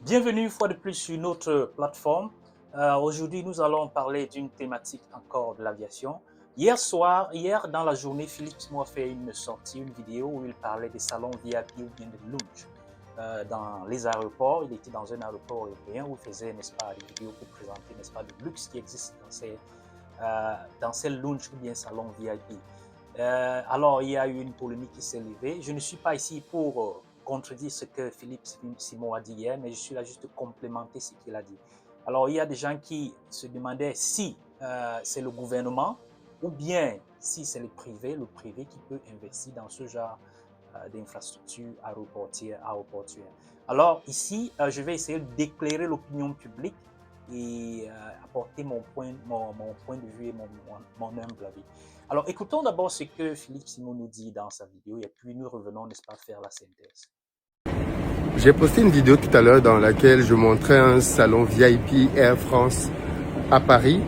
Bienvenue une fois de plus sur notre plateforme. Aujourd'hui, nous allons parler d'une thématique encore de l'aviation. Hier dans la journée, Philippe m'a fait une sortie, une vidéo où il parlait des salons VIP ou bien des lounges dans les aéroports. Il était dans un aéroport européen où il faisait, n'est-ce pas, des vidéos pour présenter, n'est-ce pas, le luxe qui existe dans ces lounges ou bien salons VIP. Alors, il y a eu une polémique qui s'est levée. Je ne suis pas ici pour contredire ce que Philippe Simon a dit hier, mais je suis là juste pour complémenter ce qu'il a dit. Alors, il y a des gens qui se demandaient si c'est le gouvernement ou bien si c'est le privé qui peut investir dans ce genre d'infrastructures aéroportuaires. Alors, ici, je vais essayer d'éclairer l'opinion publique et apporter mon point de vue et mon humble avis. Alors, écoutons d'abord ce que Philippe Simon nous dit dans sa vidéo et puis nous revenons, n'est-ce pas, faire la synthèse. J'ai posté une vidéo tout à l'heure dans laquelle je montrais un salon VIP Air France à Paris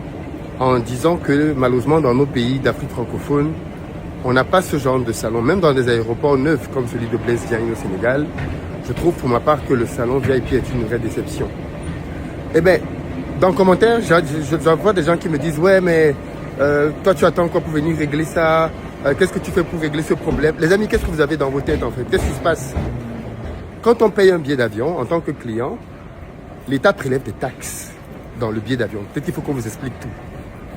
en disant que malheureusement dans nos pays d'Afrique francophone, on n'a pas ce genre de salon. Même dans des aéroports neufs comme celui de Blaise Diagne au Sénégal, je trouve pour ma part que le salon VIP est une vraie déception. Eh bien, dans le commentaire, je vois des gens qui me disent « Ouais, mais toi tu attends quoi pour venir régler ça Qu'est-ce que tu fais pour régler ce problème ?» Les amis, qu'est-ce que vous avez dans vos têtes en fait? Qu'est-ce qui se passe? Quand on paye un billet d'avion, en tant que client, l'État prélève des taxes dans le billet d'avion. Peut-être qu'il faut qu'on vous explique tout.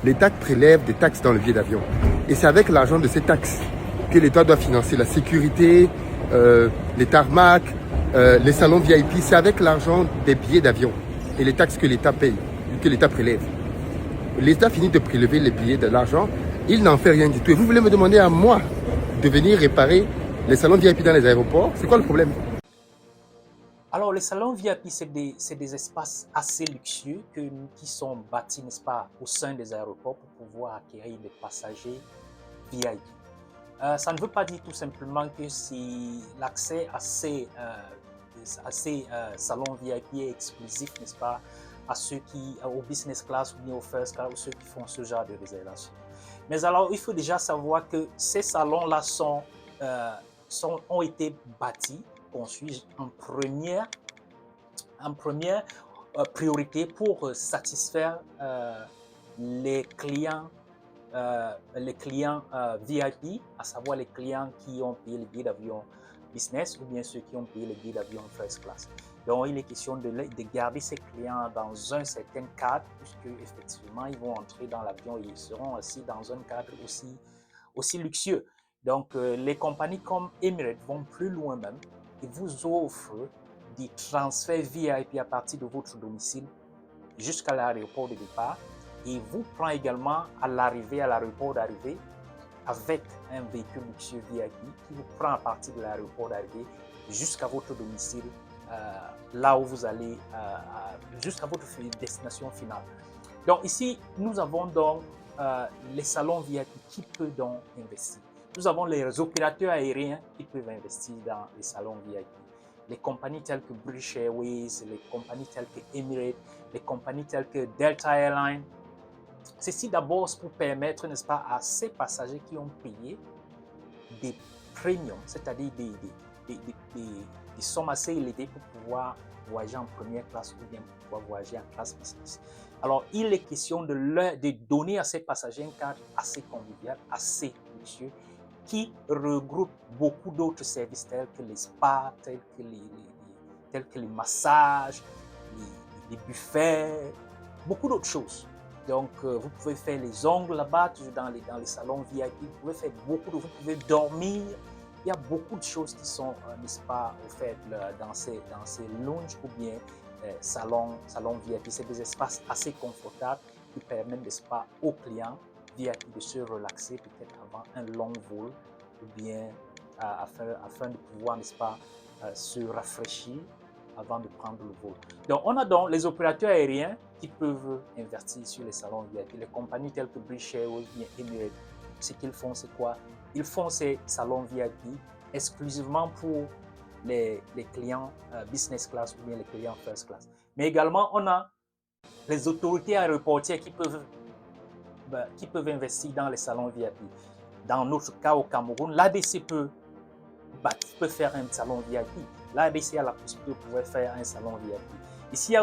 L'État prélève des taxes dans le billet d'avion. Et c'est avec l'argent de ces taxes que l'État doit financer la sécurité, les tarmacs, les salons VIP. C'est avec l'argent des billets d'avion et les taxes que l'État paye, que l'État prélève. L'État finit de prélever les billets de l'argent, il n'en fait rien du tout. Et vous voulez me demander à moi de venir réparer les salons VIP dans les aéroports? C'est quoi le problème? Alors, les salons VIP, c'est des espaces assez luxueux qui sont bâtis, n'est-ce pas, au sein des aéroports pour pouvoir acquérir des passagers VIP. Ça ne veut pas dire tout simplement que si l'accès à ces salons VIP est exclusif, n'est-ce pas, à ceux qui, au business class ou bien au first class, ou ceux qui font ce genre de réservation. Mais alors, il faut déjà savoir que ces salons-là ont été bâtis, conçus en première priorité pour satisfaire les clients VIP, à savoir les clients qui ont payé le billet d'avion business ou bien ceux qui ont payé le billet d'avion first class. Donc, il est question de garder ces clients dans un certain cadre, puisque effectivement, ils vont entrer dans l'avion et ils seront assis dans un cadre aussi luxueux. Donc, les compagnies comme Emirates vont plus loin même et vous offrent des transferts VIP à partir de votre domicile jusqu'à l'aéroport de départ et vous prend également à l'arrivée, à l'aéroport d'arrivée, avec un véhicule luxueux VIP qui vous prend à partir de l'aéroport d'arrivée jusqu'à votre domicile, là où vous allez, jusqu'à votre destination finale. Donc ici, nous avons donc les salons VIP qui peuvent donc investir. Nous avons les opérateurs aériens qui peuvent investir dans les salons VIP. Les compagnies telles que British Airways, les compagnies telles que Emirates, les compagnies telles que Delta Airlines. Ceci d'abord pour permettre, n'est-ce pas, à ces passagers qui ont payé des premiums, c'est-à-dire des sommes assez élevées pour pouvoir voyager en première classe ou bien pour pouvoir voyager en classe business. Alors, il est question de donner à ces passagers un cadre assez convivial, assez luxueux, qui regroupe beaucoup d'autres services tels que les spas, tels que les massages, les buffets, beaucoup d'autres choses. Donc, vous pouvez faire les ongles là-bas, dans les salons VIP, vous pouvez faire vous pouvez dormir. Il y a beaucoup de choses qui sont, n'est-ce pas, offertes dans ces lounges ou bien salons VIP. C'est des espaces assez confortables qui permettent, n'est-ce pas, aux clients VIP de se relaxer peut-être avant un long vol ou bien afin de pouvoir, n'est-ce pas, se rafraîchir avant de prendre le vol. Donc, on a donc les opérateurs aériens qui peuvent investir sur les salons VIP. Les compagnies telles que British Airways ou bien Emirates, ce qu'ils font, c'est quoi? Ils font ces salons VIP exclusivement pour les clients business class ou bien les clients first class. Mais également, on a les autorités aéroportières qui peuvent investir dans les salons VIP. Dans notre cas au Cameroun, l'ADC peut faire un salon VIP. l'ADC a la possibilité de pouvoir faire un salon VIP. Ici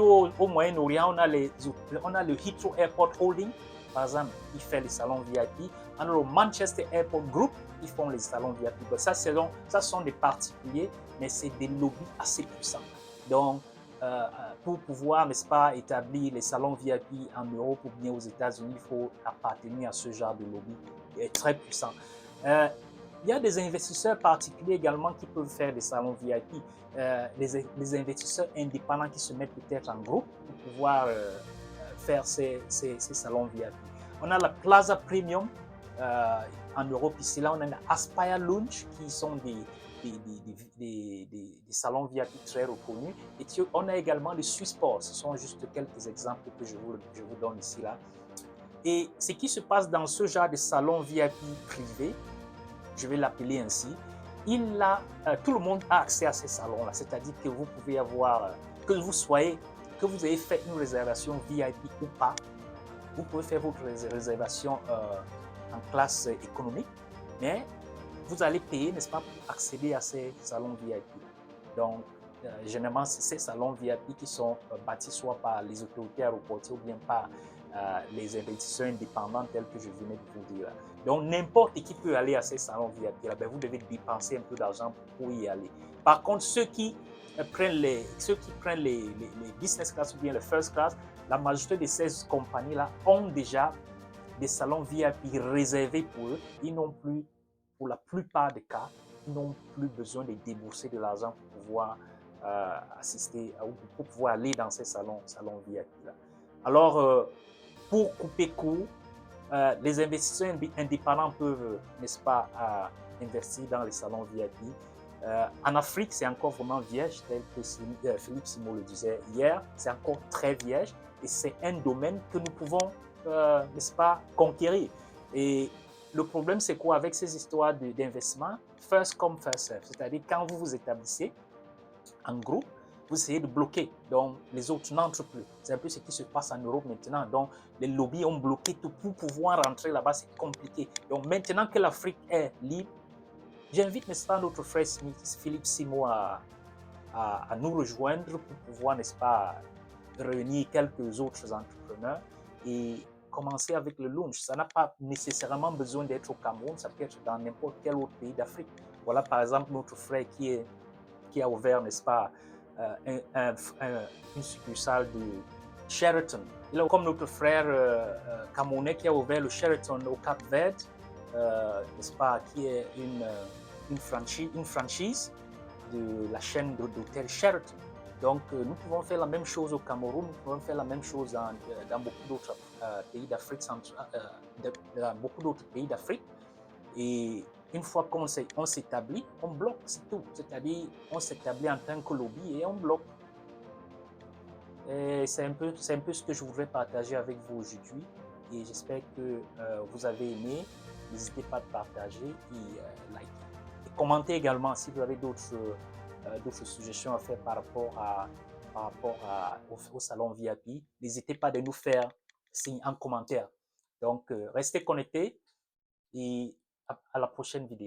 au Moyen-Orient, on a le Heathrow Airport Holding, par exemple, qui fait les salons VIP. On a le Manchester Airport Group, qui font les salons VIP. Donc, ça sont des particuliers, mais c'est des lobbies assez puissants. Donc, pour pouvoir, n'est-ce pas, établir les salons VIP en Europe ou bien aux États-Unis, il faut appartenir à ce genre de lobby très puissant. Il y a des investisseurs particuliers également qui peuvent faire des salons VIP. Les investisseurs indépendants qui se mettent peut-être en groupe pour pouvoir faire ces salons VIP. On a la Plaza Premium en Europe. Ici, là, on a la Aspire Lounge qui sont des salons VIP très reconnus. Et on a également les Swissport. Ce sont juste quelques exemples que je vous donne ici, là. Et ce qui se passe dans ce genre de salon VIP privé, je vais l'appeler ainsi, tout le monde a accès à ces salons-là. C'est-à-dire que vous pouvez avoir, que vous ayez fait une réservation VIP ou pas, vous pouvez faire votre réservation en classe économique, mais vous allez payer, n'est-ce pas, pour accéder à ces salons VIP. Donc, généralement, c'est ces salons VIP qui sont bâtis soit par les autorités aéroportières ou bien par les investisseurs indépendants tels que je venais de vous dire. Donc, n'importe qui peut aller à ces salons VIP. Là, ben, vous devez dépenser un peu d'argent pour y aller. Par contre, ceux qui prennent les business class ou bien les first class, la majorité de ces compagnies-là ont déjà des salons VIP réservés pour eux. Ils n'ont plus, pour la plupart des cas, ils n'ont plus besoin de débourser de l'argent pour pouvoir assister ou pour pouvoir aller dans ces salons VIP-là. Alors, pour couper court, les investisseurs indépendants peuvent, n'est-ce pas, investir dans les salons VIP. En Afrique, c'est encore vraiment vierge, tel que Philippe Simon le disait hier, c'est encore très vierge et c'est un domaine que nous pouvons, n'est-ce pas, conquérir. Et le problème, c'est quoi avec ces histoires d'investissement? First come, first serve. C'est-à-dire, quand vous vous établissez en groupe, vous essayez de bloquer. Donc, les autres n'entrent plus. C'est un peu ce qui se passe en Europe maintenant. Donc, les lobbies ont bloqué tout pour pouvoir rentrer là-bas. C'est compliqué. Donc, maintenant que l'Afrique est libre, j'invite, n'est-ce pas, notre frère Philippe Simo à nous rejoindre pour pouvoir, n'est-ce pas, réunir quelques autres entrepreneurs et commencer avec le launch. Ça n'a pas nécessairement besoin d'être au Cameroun, ça peut être dans n'importe quel autre pays d'Afrique. Voilà par exemple notre frère qui a ouvert, n'est-ce pas, une succursale de Sheraton. Il a comme notre frère camerounais qui a ouvert le Sheraton au Cap-Vert, n'est-ce pas, qui est une franchise de la chaîne d'hôtels Sheraton. Donc, nous pouvons faire la même chose au Cameroun, nous pouvons faire la même chose dans beaucoup d'autres pays d'Afrique, dans beaucoup d'autres pays d'Afrique. Et une fois qu'on s'établit, on bloque, c'est tout. C'est-à-dire, on s'établit en tant que lobby et on bloque. Et c'est un peu ce que je voudrais partager avec vous aujourd'hui. Et j'espère que vous avez aimé. N'hésitez pas à partager et liker. Et commentez également si vous avez d'autres suggestions à faire par rapport au salon VIP. N'hésitez pas de nous faire signe en commentaire. Donc, restez connectés et à la prochaine vidéo.